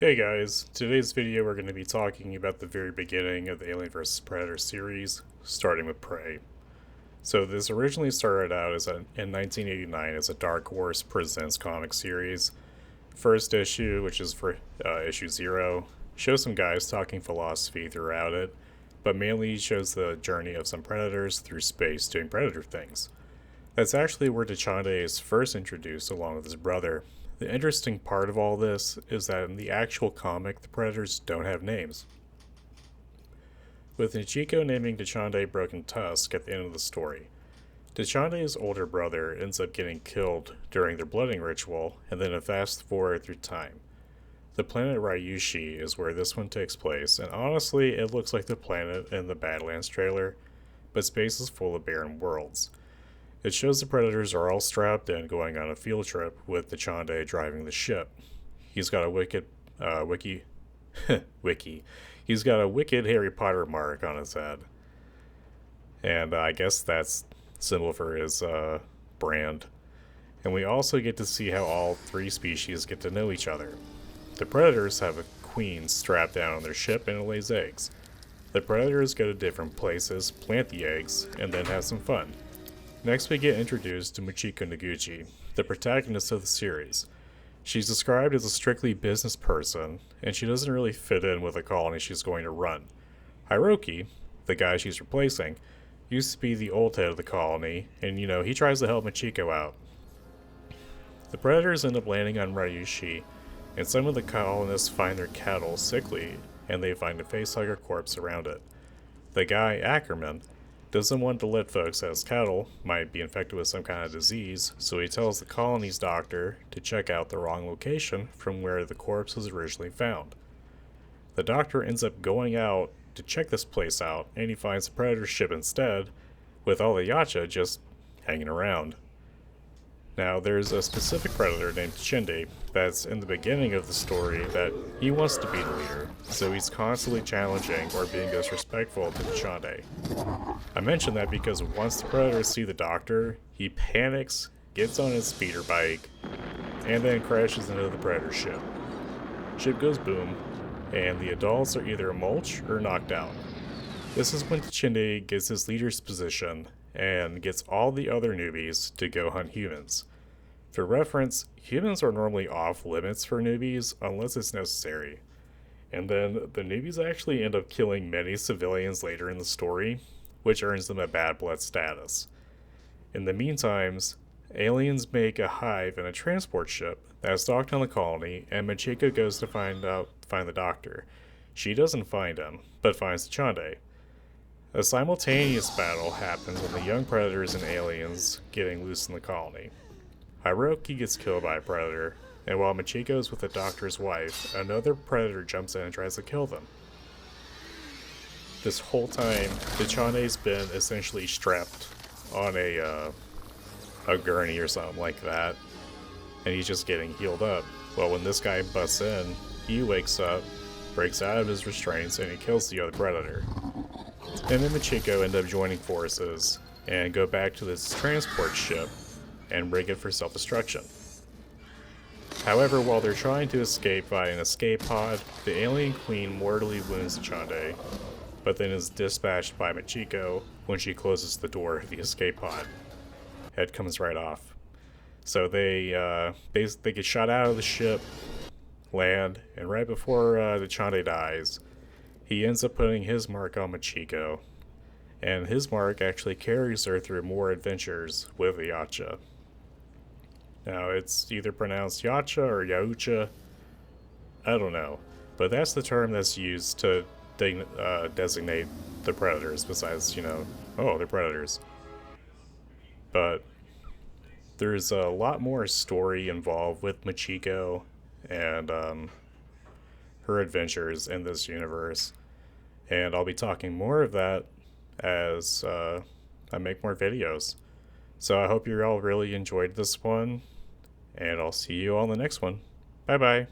Hey guys, today's video we're going to be talking about the very beginning of the Alien vs Predator series, starting with Prey. So this originally started out in 1989 as a Dark Horse Presents comic series. First issue, which is for issue 0, shows some guys talking philosophy throughout it, but mainly shows the journey of some predators through space doing predator things. That's actually where Dachande is first introduced along with his brother. The interesting part of all this is that in the actual comic, the predators don't have names. With Nichiko naming Dachande Broken Tusk at the end of the story. Dachande's older brother ends up getting killed during their blooding ritual, and then a fast forward through time. The planet Ryushi is where this one takes place, and honestly, it looks like the planet in the Badlands trailer, but space is full of barren worlds. It shows the predators are all strapped in going on a field trip with Dachande driving the ship. He's got a wiki. He's got a wicked Harry Potter mark on his head. And I guess that's symbol for his brand. And we also get to see how all three species get to know each other. The predators have a queen strapped down on their ship and it lays eggs. The predators go to different places, plant the eggs, and then have some fun. Next, we get introduced to Michiko Noguchi, the protagonist of the series. She's described as a strictly business person, and she doesn't really fit in with the colony she's going to run. Hiroki, the guy she's replacing, used to be the old head of the colony, and he tries to help Michiko out. The predators end up landing on Ryushi, and some of the colonists find their cattle sickly, and they find a facehugger corpse around it. The guy, Ackerman, doesn't want to let folks that his cattle might be infected with some kind of disease, so he tells the colony's doctor to check out the wrong location from where the corpse was originally found. The doctor ends up going out to check this place out, and he finds the predator ship instead, with all the Yacha just hanging around. Now, there's a specific predator named Chinde that's in the beginning of the story that he wants to be the leader, so he's constantly challenging or being disrespectful to Dachande. I mention that because once the predators see the doctor, he panics, gets on his speeder bike, and then crashes into the predator ship. Ship goes boom, and the adults are either mulch or knocked out. This is when Chinde gets his leader's position and gets all the other newbies to go hunt humans. For reference, humans are normally off limits for newbies unless it's necessary. And then the newbies actually end up killing many civilians later in the story, which earns them a bad blood status. In the meantime, aliens make a hive in a transport ship that's docked on the colony, and Michiko goes to find the doctor. She doesn't find him, but finds Chande. A simultaneous battle happens when the young predators and aliens getting loose in the colony. Hiroki gets killed by a predator, and while Michiko's with the doctor's wife, another predator jumps in and tries to kill them. This whole time, Dachande's been essentially strapped on a gurney or something like that, and he's just getting healed up. Well, when this guy busts in, he wakes up, breaks out of his restraints, and he kills the other predator. Him and Michiko end up joining forces and go back to this transport ship and rig it for self-destruction. However, while they're trying to escape by an escape pod, the alien queen mortally wounds Dachande, but then is dispatched by Michiko when she closes the door of the escape pod. Head comes right off. So they get shot out of the ship, land, and right before Dachande dies, he ends up putting his mark on Michiko, and his mark actually carries her through more adventures with the Yacha. Now, it's either pronounced Yacha or Yaucha, I don't know, but that's the term that's used to designate the predators, besides, they're predators. But there's a lot more story involved with Michiko and her adventures in this universe. And I'll be talking more of that as I make more videos. So I hope you all really enjoyed this one, and I'll see you on the next one. Bye bye.